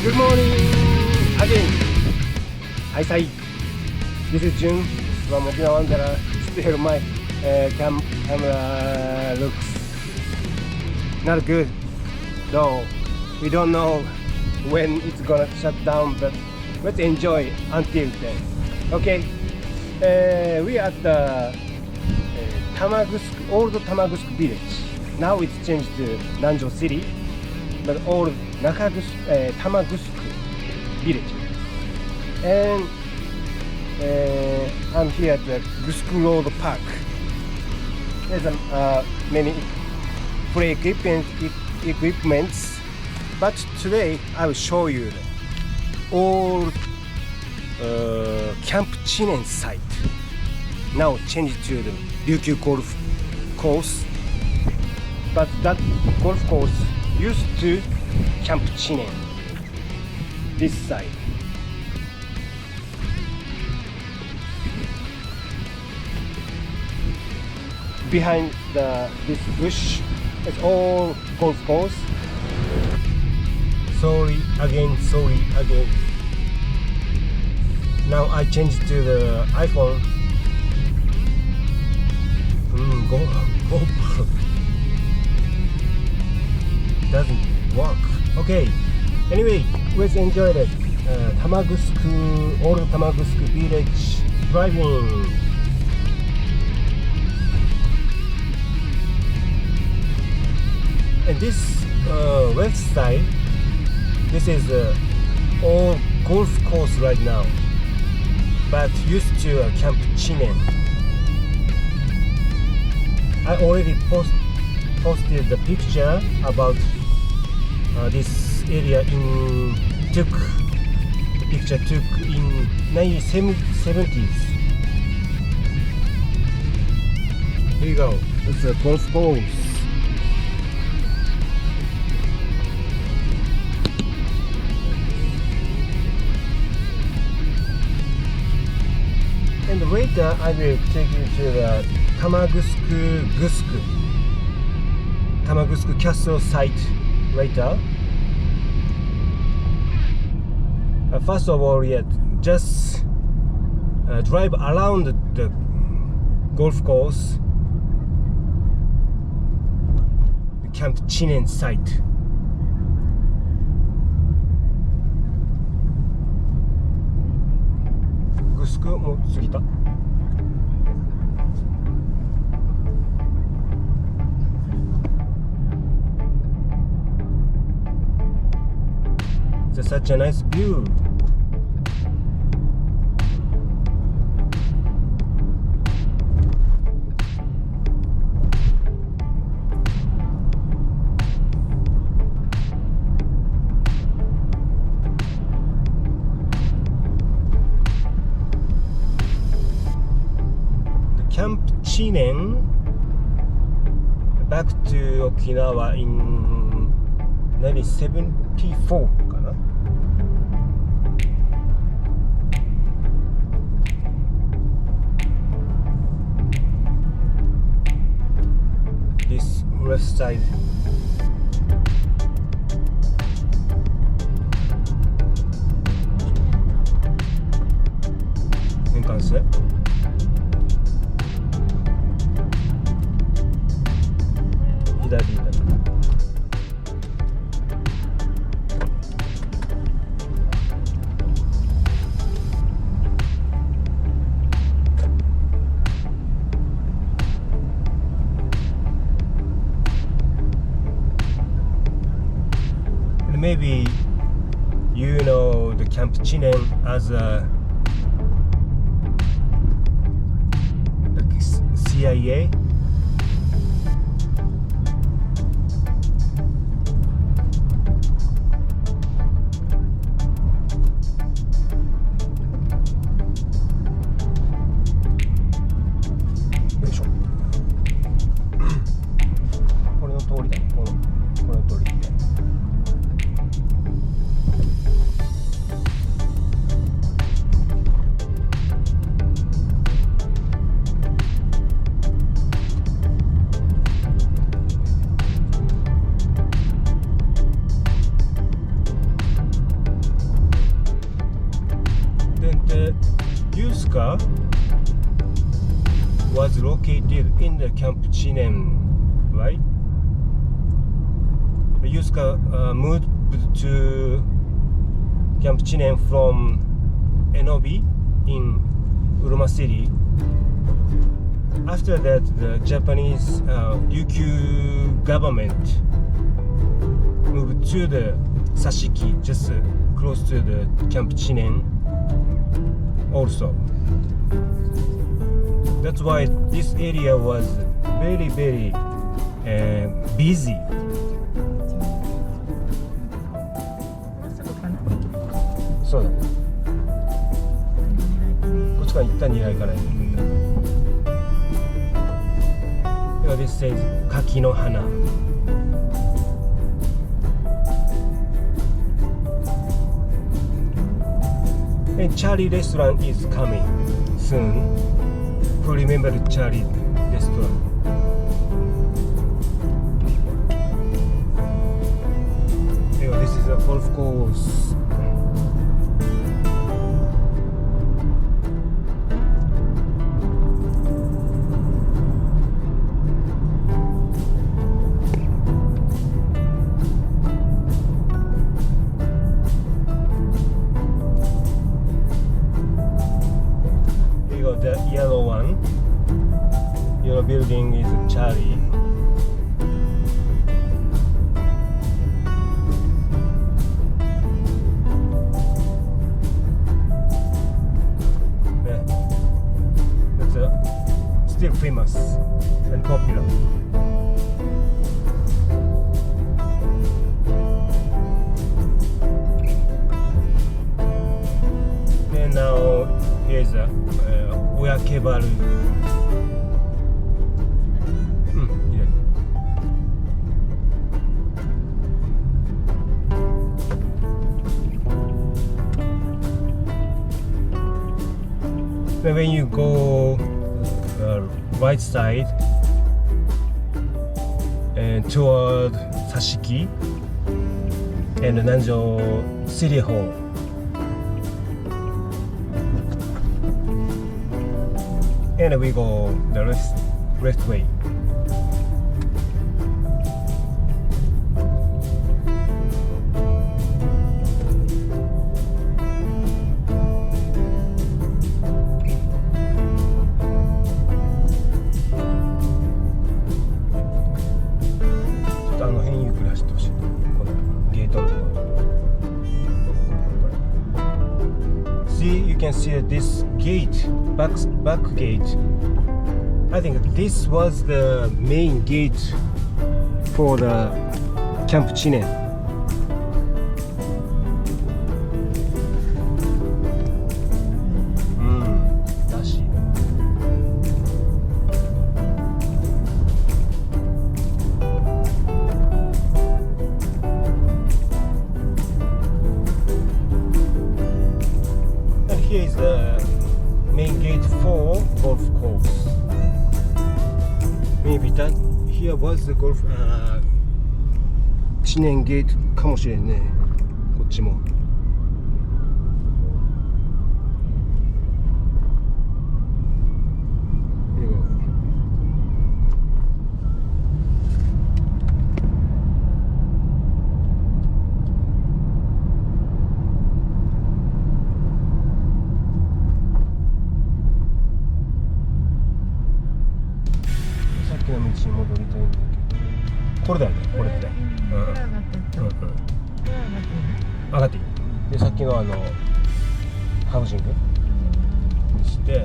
Good morning again. Hi, hi. This is Jun from Okinawa. Still my camera looks not good. Though we don't know when it's gonna shut down, but let's enjoy until then. Okay. We are at the Tamagusuku, old Tamagusuku village. Now it's changed to Nanjo City, but old Tamagusuku village. And I'm here at the Gusuku Road Park. There's many play equipments, but today I will show you the old Camp Chinen site. Now changed to the Ryukyu Golf course, but that golf course used to Camp Chinen. This side. Behind this bush, it's all golf course. Sorry again. Now I changed to the iPhone. GoPro doesn't work. Okay. Anyway, let's enjoy it. Tamagusuku, old Tamagusuku village driving. And this left side, this is all golf course right now, but used to Camp Chinen. I already posted the picture about this area the picture took in 1970s. Here you go. It's a golf course. And later I will take you to the Tamagusuku Castle site later. First of all, just drive around the golf course, the Camp Chinen site. Gusuku も過ぎた。It's such a nice view. Camp Chinen back to Okinawa in 1974 かな。This left side. Entrance. Maybe you know the Camp Chinen as a CIA. Yusuka was located in the Camp Chinen, right? Yusuka moved to Camp Chinen from Enobi in Uruma City. After that, the Japanese Ryukyu government moved to the Sashiki, just close to the Camp Chinen also. That's why this area was very busy. そうだね。こっちから一旦2台からね。This says 柿の花。And Charlie restaurant is coming soon. Who remember the Charlie restaurant? This is a golf course. The yellow one, yellow building is Charlie. Yeah. That's still famous and popular. And now here's a Oyakebaru. Yeah. When you go right side and toward Sashiki and Nanjo City Hall. And we go the left way. See, you can see this gate, back gate. I think this was the main gate for the Camp Chinen. Here is the main gate for golf course. Maybe that here was the golf Chinen gate かもしれんね。こっちも。道に戻りたいんだけど、これだよね、これって。上がっていい。で、さっきのハウジングにして、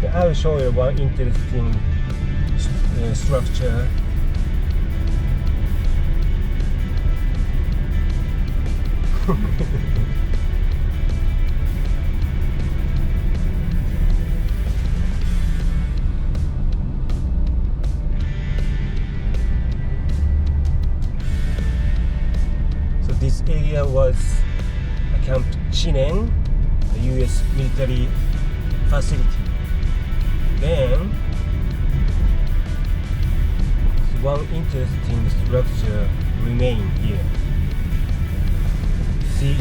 で、I'll show you one interesting structure. So this area was Camp Chinen, the US military facility. Then one interesting structure remain here. See,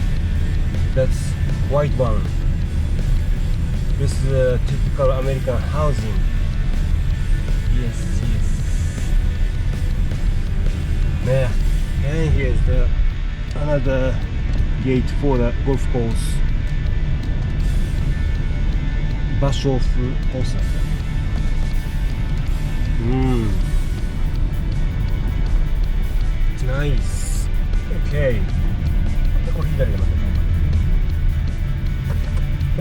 that's white one. This is a typical American housing. Yes, yes. There. And here's the another gate for the golf course. 場所風交差点。Nice. Okay. でこれ左でまた。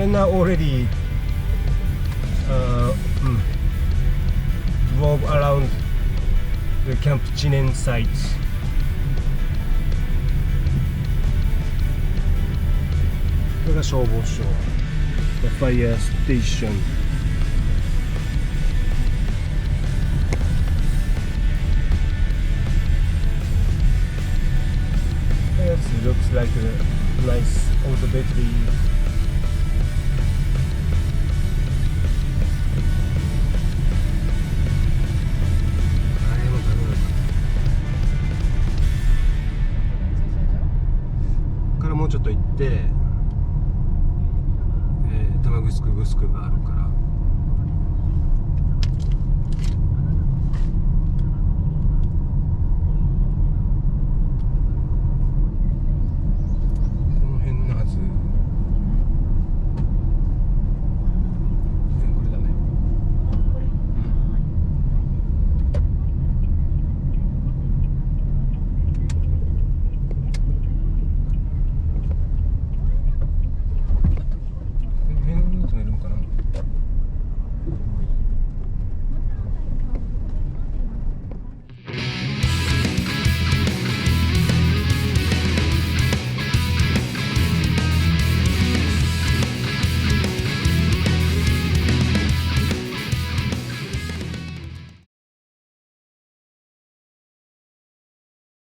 And now already drove around the Camp Chinen site. This is the 消防署 the fire station. Yes, it looks like a nice old battery